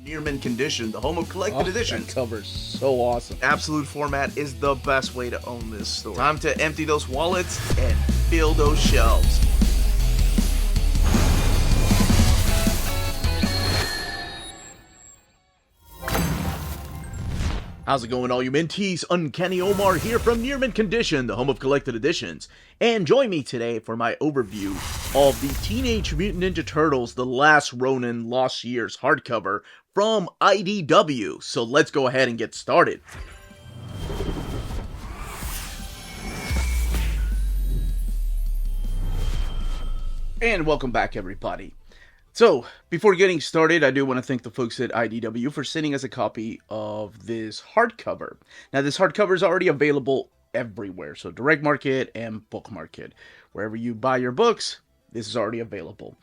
Near mint condition, the home of collected editions. That cover's so awesome. Absolute format is the best way to own this store. Time to empty those wallets and fill those shelves. How's it going, all you minties? Uncanny Omar here from Near Mint Condition, the home of collected editions. And join me today for my overview of the Teenage Mutant Ninja Turtles, The Last Ronin Lost Years hardcover from IDW. So let's go ahead and get started. And welcome back, everybody. So, before getting started, I do want to thank the folks at IDW for sending us a copy of this hardcover. Now, this hardcover is already available everywhere, so Direct Market and Book Market. Wherever you buy your books, this is already available.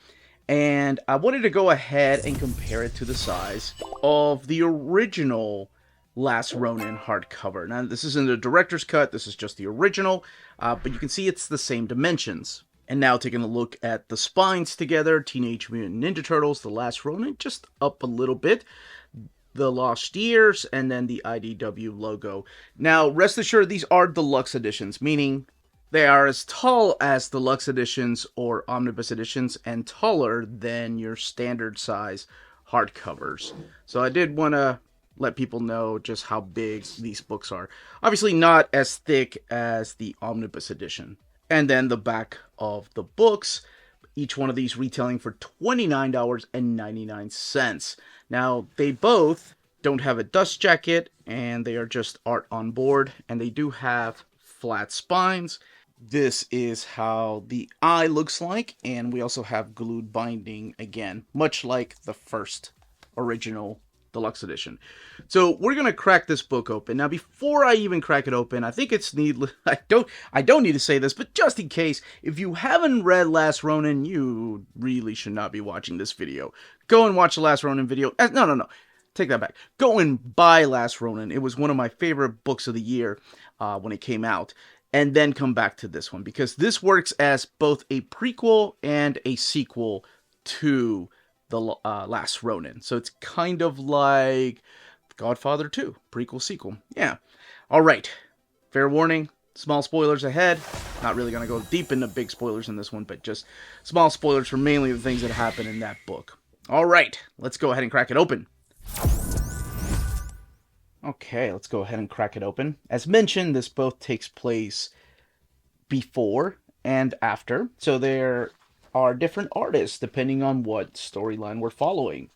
And I wanted to go ahead and compare it to the size of the original Last Ronin hardcover. Now, this isn't a director's cut, this is just the original, but you can see it's the same dimensions. And now taking a look at the spines together, Teenage Mutant Ninja Turtles, The Last Ronin, just up a little bit. The Lost Years, and then the IDW logo. Now, rest assured, these are deluxe editions, meaning they are as tall as deluxe editions or omnibus editions, and taller than your standard size hardcovers. So I did want to let people know just how big these books are. Obviously not as thick as the omnibus edition. And then the back of the books, each one of these retailing for $29.99. Now, they both don't have a dust jacket, and they are just art on board, and they do have flat spines. This is how the eye looks like, and we also have glued binding again, much like the first original deluxe edition. So we're gonna crack this book open. Now, before I even crack it open, I think it's needless. I don't need to say this, but just in case, if you haven't read Last Ronin, you really should not be watching this video. Go and watch the Last Ronin video. No. Take that back. Go and buy Last Ronin. It was one of my favorite books of the year when it came out. And then come back to this one, because this works as both a prequel and a sequel to the Last Ronin. So it's kind of like Godfather 2, prequel, sequel. Yeah. All right. Fair warning, small spoilers ahead. Not really going to go deep into big spoilers in this one, but just small spoilers for mainly the things that happen in that book. All right. Let's go ahead and crack it open. Okay, let's go ahead and crack it open. As mentioned, this both takes place before and after. So there are different artists depending on what storyline we're following.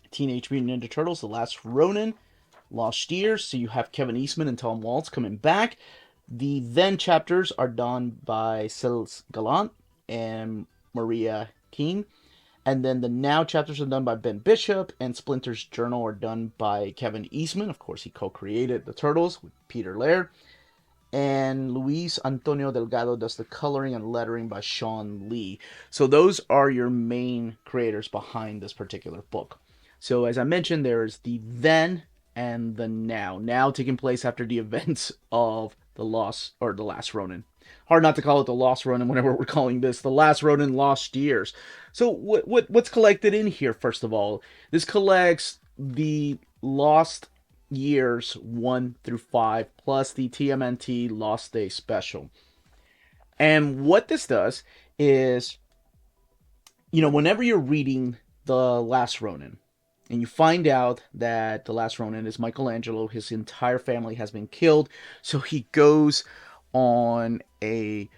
Teenage Mutant Ninja Turtles, The Last Ronin, Lost Years. So you have Kevin Eastman and Tom Waltz coming back. The then chapters are done by Cels Gallant and Maria Keene. And then the now chapters are done by Ben Bishop, and Splinter's Journal are done by Kevin Eastman. Of course, he co-created the Turtles with Peter Laird. And Luis Antonio Delgado does the coloring and lettering by Sean Lee. So those are your main creators behind this particular book. So as I mentioned, there is the then and the now. Now taking place after the events of the Last Ronin. Hard not to call it the Lost Ronin whenever we're calling this the Last Ronin Lost Years. So what's collected in here, first of all? This collects the Lost Years 1 through 5, plus the TMNT Lost Day Special. And what this does is, whenever you're reading The Last Ronin, and you find out that The Last Ronin is Michelangelo, his entire family has been killed, so he goes on a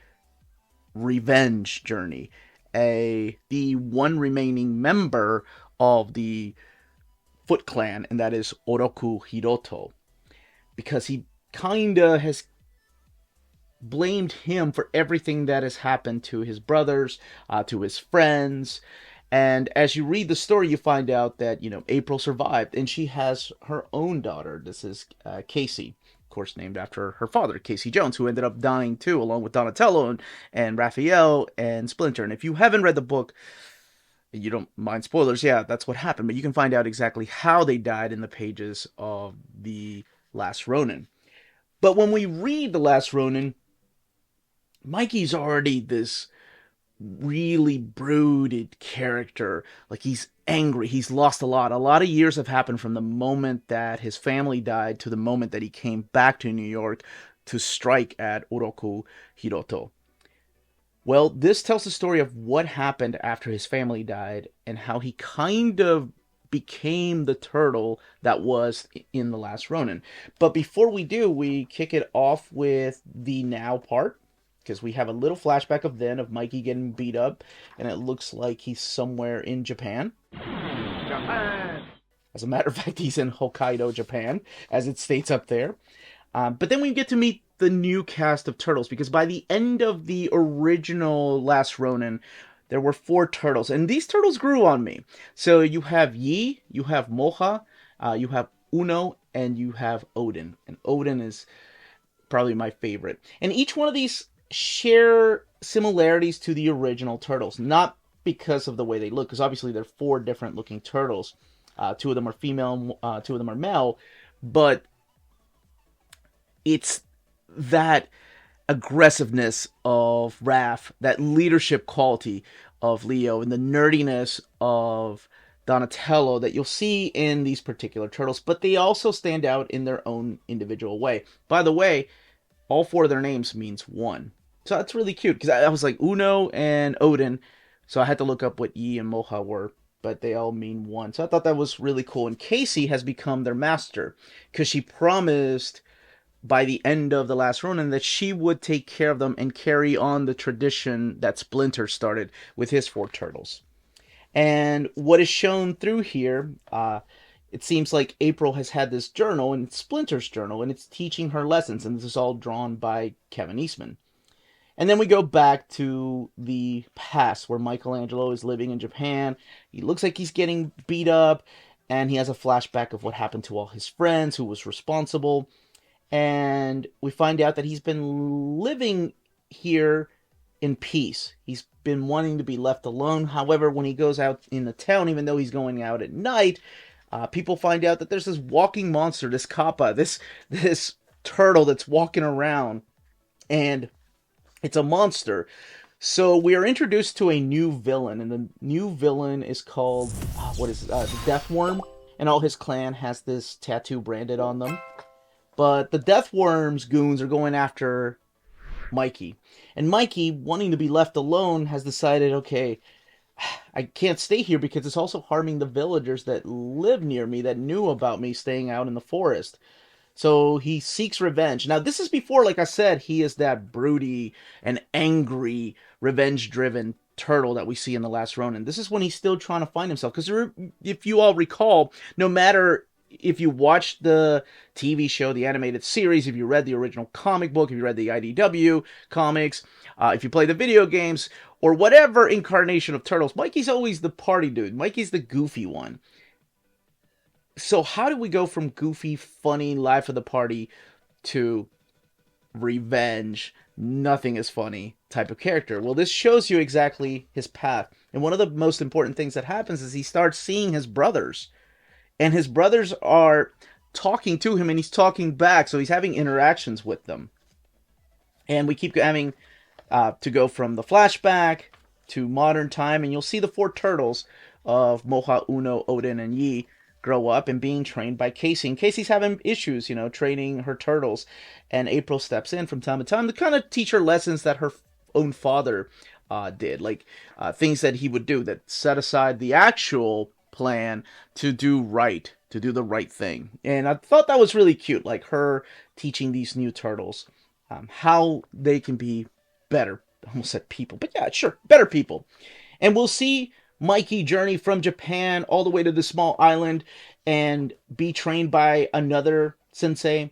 revenge journey. The one remaining member of the Foot Clan, and that is Oroku Hiroto, because he kinda has blamed him for everything that has happened to his brothers, to his friends. And as you read the story, you find out that, April survived, and she has her own daughter. This is Casey, of course, named after her father, Casey Jones, who ended up dying too, along with Donatello and Raphael and Splinter. And if you haven't read the book, you don't mind spoilers, yeah, that's what happened. But you can find out exactly how they died in the pages of The Last Ronin. But when we read The Last Ronin, Mikey's already this really brooded character. Like, he's angry. He's lost a lot. A lot of years have happened from the moment that his family died to the moment that he came back to New York to strike at Oroku Hiroto. Well, this tells the story of what happened after his family died and how he kind of became the turtle that was in The Last Ronin. But before we do, we kick it off with the now part because we have a little flashback of then of Mikey getting beat up, and it looks like he's somewhere in Japan. Japan. As a matter of fact, he's in Hokkaido, Japan, as it states up there. But then we get to meet the new cast of turtles, because by the end of the original Last Ronin, there were 4 turtles, and these turtles grew on me. So you have Yi, you have Moha, you have Uno, and you have Odin. And Odin is probably my favorite. And each one of these share similarities to the original turtles, not because of the way they look, because obviously they're 4 different looking turtles. 2 of them are female, 2 of them are male, but it's that aggressiveness of Raph, that leadership quality of Leo, and the nerdiness of Donatello that you'll see in these particular turtles, but they also stand out in their own individual way. By the way, all 4 of their names means one. So that's really cute, because I was like Uno and Odin, so I had to look up what Yi and Moha were, but they all mean one. So I thought that was really cool. And Casey has become their master, because she promised by the end of The Last Ronin that she would take care of them and carry on the tradition that Splinter started with his 4 turtles. And what is shown through here, it seems like April has had this journal, and it's Splinter's journal, and it's teaching her lessons, and this is all drawn by Kevin Eastman. And then we go back to the past where Michelangelo is living in Japan. He looks like he's getting beat up, and he has a flashback of what happened to all his friends, who was responsible. And we find out that he's been living here in peace. He's been wanting to be left alone. However, when he goes out in the town, even though he's going out at night, people find out that there's this walking monster, this kappa, this turtle that's walking around, and it's a monster. So we are introduced to a new villain, and the new villain is called, the Death Worm, and all his clan has this tattoo branded on them. But the Death Worm's goons are going after Mikey. And Mikey, wanting to be left alone, has decided, okay, I can't stay here because it's also harming the villagers that live near me, that knew about me staying out in the forest. So he seeks revenge. Now, this is before, like I said, he is that broody and angry, revenge-driven turtle that we see in The Last Ronin. This is when he's still trying to find himself. Because if you all recall, no matter if you watched the TV show, the animated series, if you read the original comic book, if you read the IDW comics, if you play the video games, or whatever incarnation of Turtles, Mikey's always the party dude. Mikey's the goofy one. So how do we go from goofy, funny, life of the party to revenge, nothing is funny type of character? Well, this shows you exactly his path. And one of the most important things that happens is he starts seeing his brothers. And his brothers are talking to him, and he's talking back, so he's having interactions with them. And we keep having to go from the flashback to modern time, and you'll see the 4 turtles of Moha, Uno, Odin, and Yi grow up and being trained by Casey. And Casey's having issues, training her turtles. And April steps in from time to time to kind of teach her lessons that her own father did. Like things that he would do that set aside the actual plan to do right, to do the right thing. And I thought that was really cute, like her teaching these new turtles how they can be better. I almost said people, but yeah, sure, better people. And we'll see Mikey journey from Japan all the way to the small island and be trained by another sensei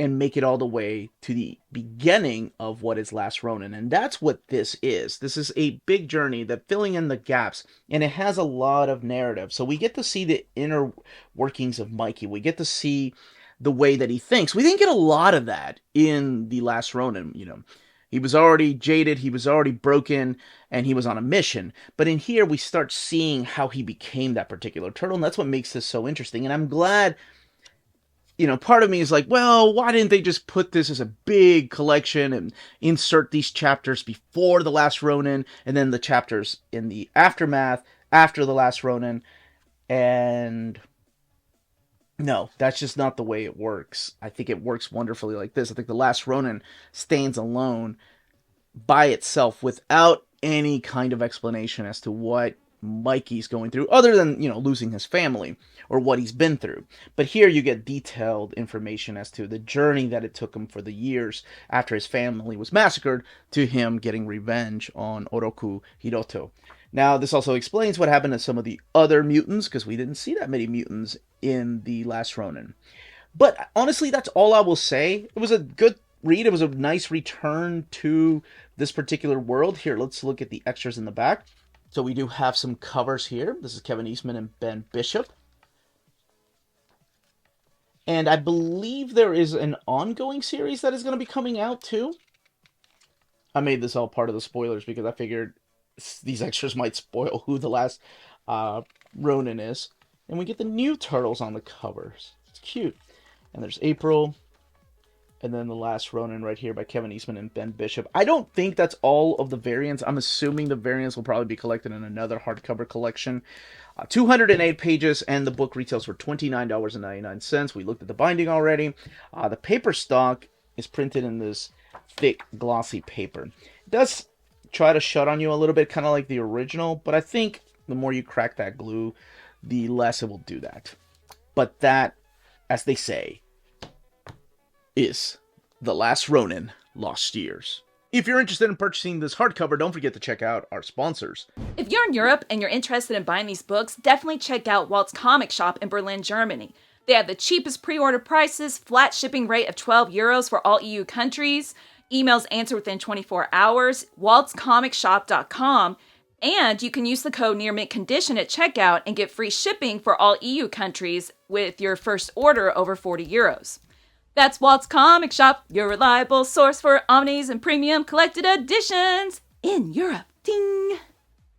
and make it all the way to the beginning of what is Last Ronin. And that's what this is. This is a big journey that filling in the gaps, and it has a lot of narrative. So we get to see the inner workings of Mikey. We get to see the way that he thinks. We didn't get a lot of that in the Last Ronin, He was already jaded, he was already broken, and he was on a mission. But in here, we start seeing how he became that particular turtle, and that's what makes this so interesting. And I'm glad, part of me is like, well, why didn't they just put this as a big collection and insert these chapters before The Last Ronin, and then the chapters in the aftermath after The Last Ronin, and no, that's just not the way it works. I think it works wonderfully like this. I think The Last Ronin stands alone by itself without any kind of explanation as to what Mikey's going through, other than, losing his family or what he's been through. But here you get detailed information as to the journey that it took him for the years after his family was massacred to him getting revenge on Oroku Hiroto. Now, this also explains what happened to some of the other mutants, because we didn't see that many mutants in The Last Ronin. But honestly, that's all I will say. It was a good read. It was a nice return to this particular world. Here, let's look at the extras in the back. So we do have some covers here. This is Kevin Eastman and Ben Bishop. And I believe there is an ongoing series that is going to be coming out too. I made this all part of the spoilers because I figured these extras might spoil who the last Ronin is. And we get the new Turtles on the covers. It's cute. And there's April. And then The Last Ronin right here by Kevin Eastman and Ben Bishop. I don't think that's all of the variants. I'm assuming the variants will probably be collected in another hardcover collection. 208 pages, and the book retails for $29.99. We looked at the binding already. The paper stock is printed in this thick, glossy paper. It does try to shut on you a little bit, kind of like the original, but I think the more you crack that glue, the less it will do that. But that, as they say, is The Last Ronin, Lost Years. If you're interested in purchasing this hardcover, don't forget to check out our sponsors. If you're in Europe and you're interested in buying these books, definitely check out Walt's Comic Shop in Berlin, Germany. They have the cheapest pre-order prices, flat shipping rate of €12 for all EU countries, emails answered within 24 hours, waltscomicshop.com, and you can use the code nearmintcondition at checkout and get free shipping for all EU countries with your first order over €40. That's Walt's Comic Shop, your reliable source for omnis and premium collected editions in Europe. Ding!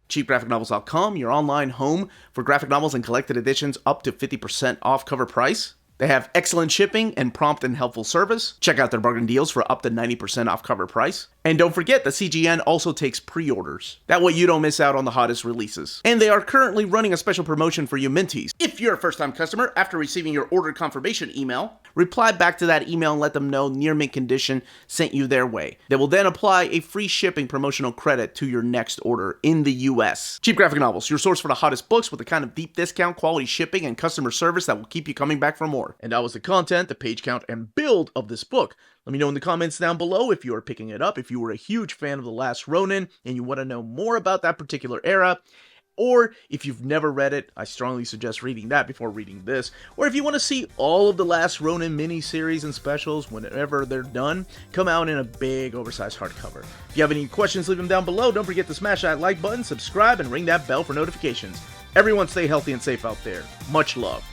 CheapGraphicNovels.com, your online home for graphic novels and collected editions up to 50% off cover price. They have excellent shipping and prompt and helpful service. Check out their bargain deals for up to 90% off cover price. And don't forget, the CGN also takes pre-orders. That way you don't miss out on the hottest releases. And they are currently running a special promotion for you Minties. If you're a first-time customer, after receiving your order confirmation email, reply back to that email and let them know Near Mint Condition sent you their way. They will then apply a free shipping promotional credit to your next order in the US. Cheap Graphic Novels, your source for the hottest books with the kind of deep discount, quality shipping, and customer service that will keep you coming back for more. And that was the content, the page count, and build of this book. Let me know in the comments down below if you are picking it up, if you were a huge fan of The Last Ronin and you want to know more about that particular era, or if you've never read it, I strongly suggest reading that before reading this, or if you want to see all of The Last Ronin miniseries and specials whenever they're done, come out in a big oversized hardcover. If you have any questions, leave them down below. Don't forget to smash that like button, subscribe, and ring that bell for notifications. Everyone stay healthy and safe out there. Much love.